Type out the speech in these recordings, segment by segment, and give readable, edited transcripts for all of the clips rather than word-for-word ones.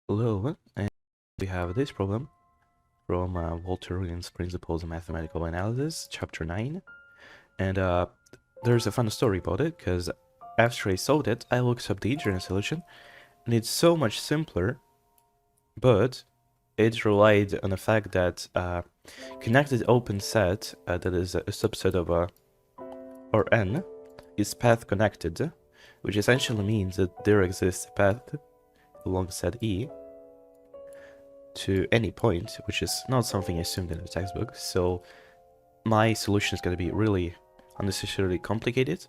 Hello, and we have this problem from Walter Williams' Principles of Mathematical Analysis, Chapter 9. And there's a fun story about it, because after I solved it, I looked up the internet solution, and it's so much simpler, but it relied on the fact that connected open set, that is a subset of Rn, is path connected, which essentially means that there exists a path along set E to any point, which is not something assumed in the textbook, so my solution is going to be really unnecessarily complicated,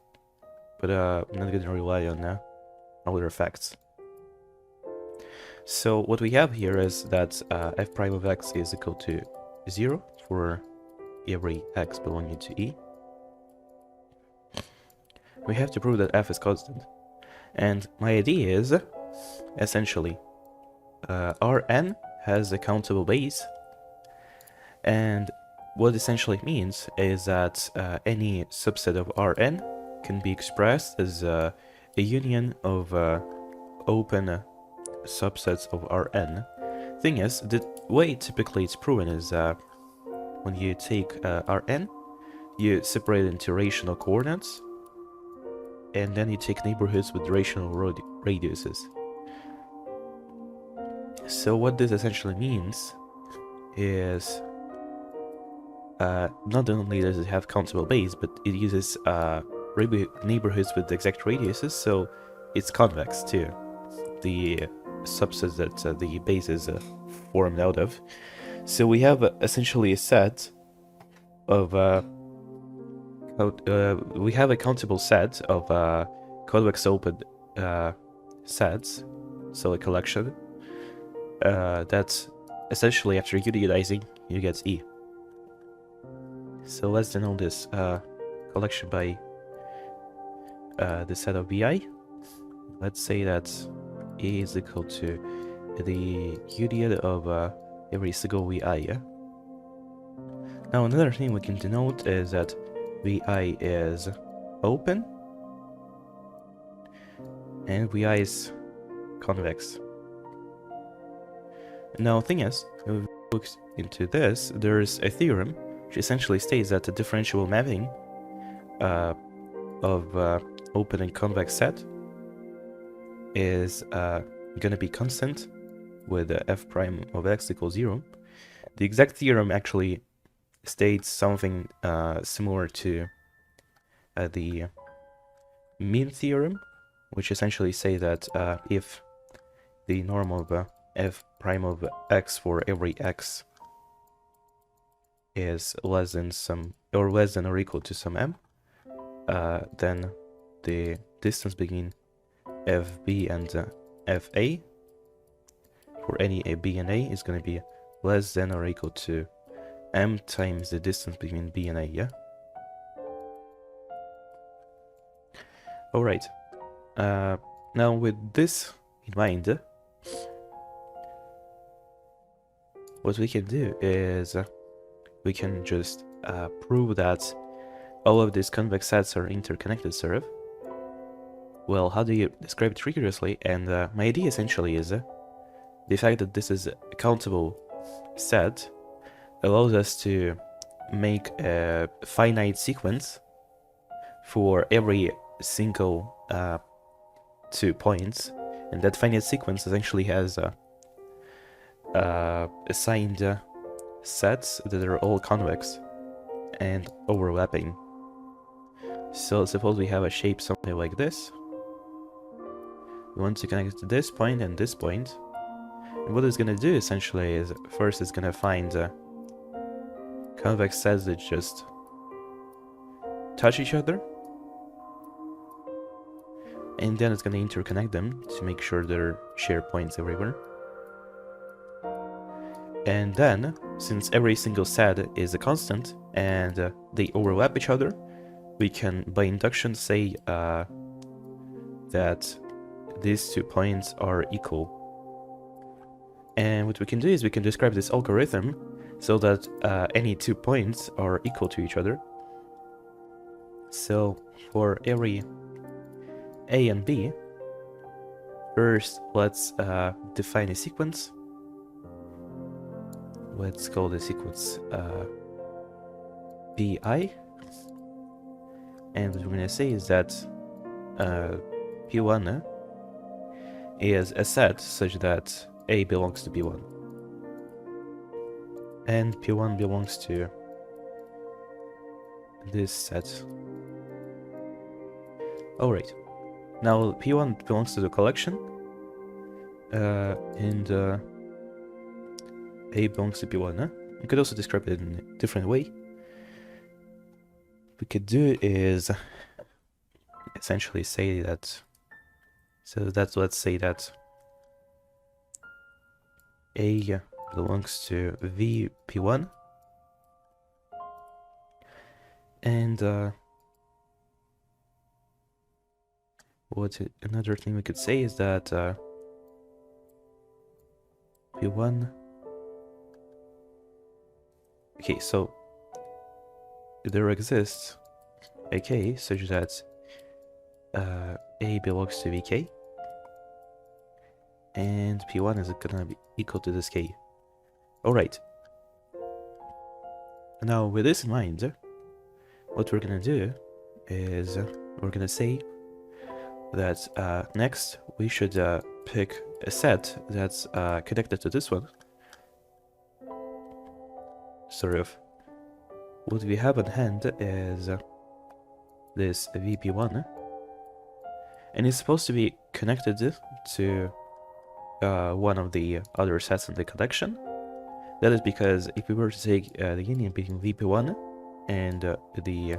but I'm not going to rely on other facts. So what we have here is that f prime of x is equal to 0 for every x belonging to E. We have to prove that f is constant, and my idea is essentially Rn has a countable base, and what essentially means is that any subset of Rn can be expressed as a union of open subsets of Rn. Thing is, the way typically it's proven is when you take Rn, you separate it into rational coordinates, and then you take neighborhoods with rational radiuses. So what this essentially means is not only does it have countable base, but it uses neighborhoods with exact radiuses, so it's convex too. The subsets that the base is formed out of. So we have essentially a set of we have a countable set of convex open sets, so a collection that's essentially after unitizing you get E. So let's denote this collection by the set of Vi. Let's say that A is equal to the union of every single Vi. Yeah? Now another thing we can denote is that Vi is open and Vi is convex. Now thing is, if we look into this, there's a theorem which essentially states that the differentiable mapping of open and convex set is gonna be constant with f prime of x equals 0. The exact theorem actually states something similar to the mean theorem, which essentially say that if the norm of f prime of x for every x is less than or equal to some m, then the distance between fb and fa for any b and a is going to be less than or equal to m times the distance between b and a, yeah? Alright, now with this in mind, what we can do is we can just prove that all of these convex sets are interconnected, sort of. Well, how do you describe it rigorously? And my idea essentially is the fact that this is a countable set allows us to make a finite sequence for every single 2 points, and that finite sequence essentially has assigned sets that are all convex and overlapping. So suppose we have a shape something like this. We want to connect to this point and this point. And what it's going to do essentially is first it's going to find convex sets that just touch each other. And then it's going to interconnect them to make sure there are shared points everywhere. And then, since every single set is a constant and they overlap each other, we can, by induction, say that these 2 points are equal. And what we can do is we can describe this algorithm so that any 2 points are equal to each other. So for every A and B, First, let's define a sequence. Let's call the sequence pi, and what we're gonna say is that p1 is a set such that a belongs to p1 and p1 belongs to this set. Alright, now p1 belongs to the collection and a belongs to p1. You could also describe it in a different way. What we could do is essentially say that, let's say that a belongs to vp1 and another thing we could say is that p1. Okay, so there exists a k such that a belongs to vk and p1 is gonna be equal to this k. Alright. Now with this in mind, what we're gonna do is we're gonna say that next we should pick a set that's connected to this one. Sort of what we have on hand is this vp1 and it's supposed to be connected to one of the other sets in the collection. That is because if we were to take the union between vp1 and the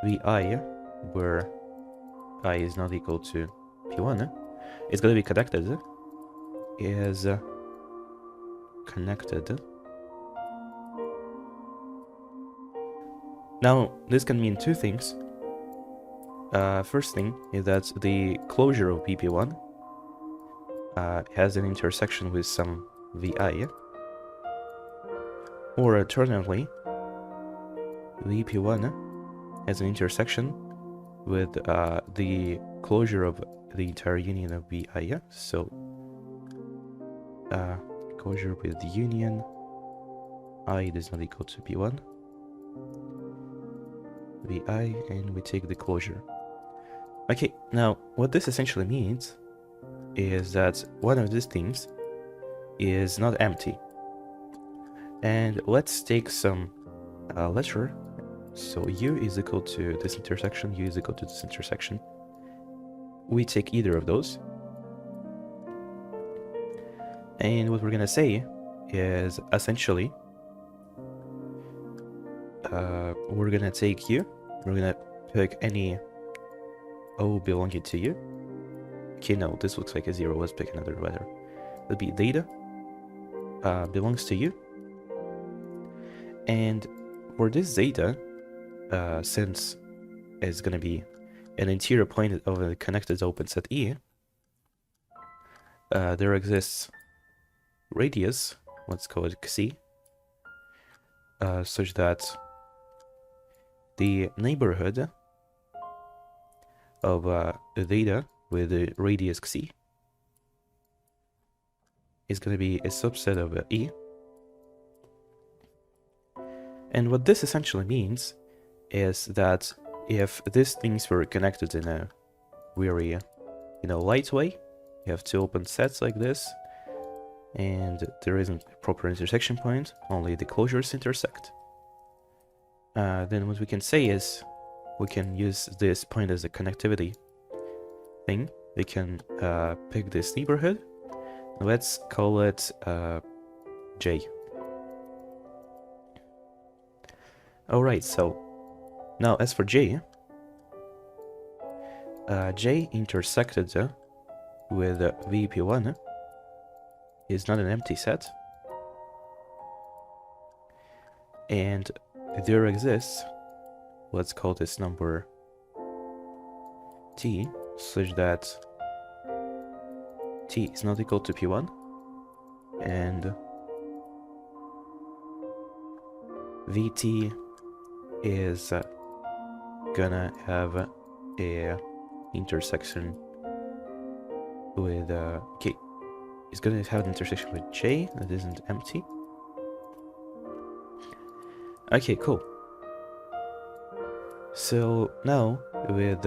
vi, where I is not equal to p1, it's going to be connected connected. Now this can mean two things. First thing is that the closure of vp1 has an intersection with some vi, or alternatively vp1 has an intersection with the closure of the entire union of vi. So closure with the union I is not equal to p1 vi, and we take the closure. Okay, now what this essentially means is that one of these things is not empty. And let's take some letter. So u is equal to this intersection, u is equal to this intersection. We take either of those. And what we're gonna say is essentially we're gonna take u, we're gonna pick any o belonging to u. Okay, no, this looks like a 0. Let's pick another letter. That'd be theta belongs to u. And for this zeta, since it's going to be an interior point of a connected open set E, there exists radius, let's call it xc, such that the neighborhood of theta with the radius xc is going to be a subset of E. And what this essentially means is that if these things were connected in a very, light way, you have two open sets like this, and there isn't a proper intersection point, only the closures intersect. Then what we can say is we can use this point as a connectivity thing. We can pick this neighborhood. Let's call it J. Alright, so now as for J, J intersected with VP1 is not an empty set, and there exists, let's call this number T, such that T is not equal to P1, and VT is gonna have a intersection with okay, it's gonna have an intersection with J that isn't empty. Okay, cool. So now with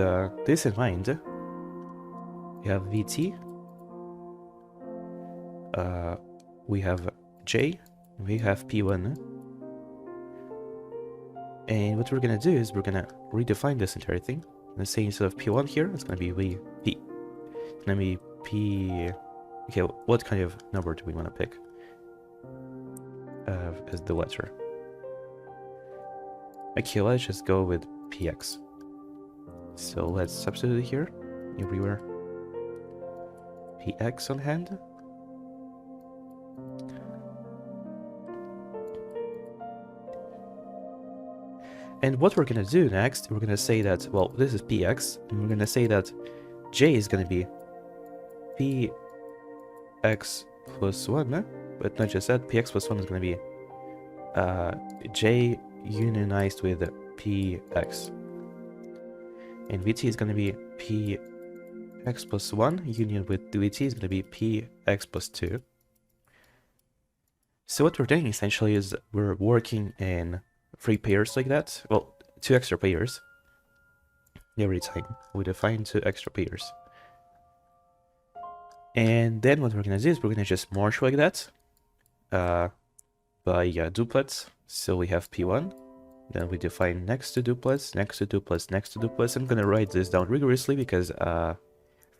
this in mind, we have VT, we have J, we have P1, and what we're gonna do is we're gonna redefine this entire thing. Let's say instead of P1 here, it's gonna be VP. It's gonna be P. Okay, what kind of number do we want to pick as the letter? Okay, let's just go with PX. So let's substitute here everywhere. PX on hand. And what we're gonna do next, we're gonna say that, well, this is PX, and we're gonna say that J is gonna be PX plus 1, but not just that, PX plus 1 is gonna be J unionized with PX. And VT is gonna be PX plus 1, union with VT is gonna be PX plus 2. So what we're doing essentially is we're working in 3 pairs like that. Well, 2 extra pairs. Every time we define 2 extra pairs. And then what we're gonna do is we're gonna just merge like that by duplets. So we have P1, then we define next to duplets, next to duplets, next to duplets. I'm gonna write this down rigorously because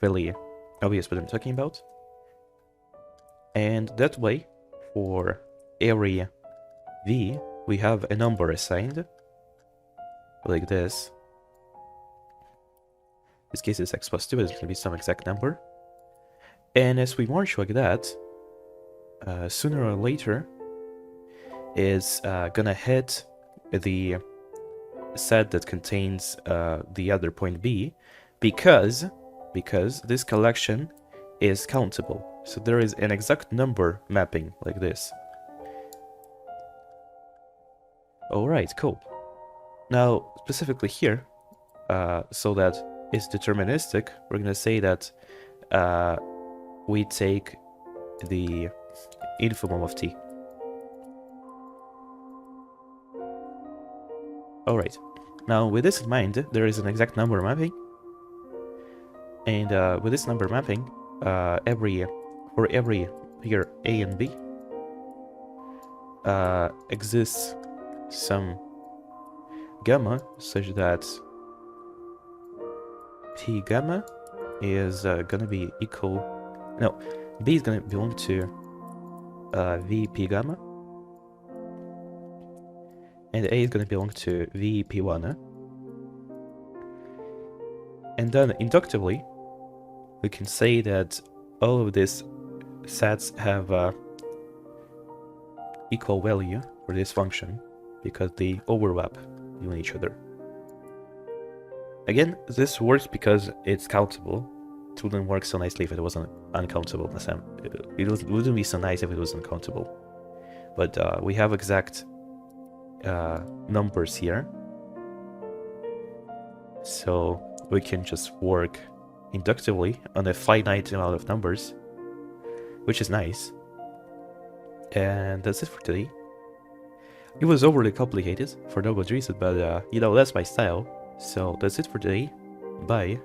really obvious what I'm talking about. And that way, for every V, we have a number assigned, like this. In this case it's x plus 2, but it's going to be some exact number. And as we march like that, sooner or later, is gonna hit the set that contains the other point B, because this collection is countable. So there is an exact number mapping like this. Alright, cool. Now, specifically here, so that it's deterministic, we're gonna say that we take the infimum of t. Alright, now with this in mind, there is an exact number mapping, and with this number mapping, for every pair A and B, exists some gamma such that P gamma is gonna be equal. No, B is gonna belong to VP gamma, and A is gonna belong to VP1. And then inductively, we can say that all of these sets have equal value for this function, because they overlap on each other. Again, this works because it's countable. It wouldn't work so nicely if it wasn't uncountable. It wouldn't be so nice if it was uncountable. But we have exact numbers here, so we can just work inductively on a finite amount of numbers, which is nice. And that's it for today. It was overly complicated for no good reason, but you know, that's my style. So that's it for today. Bye.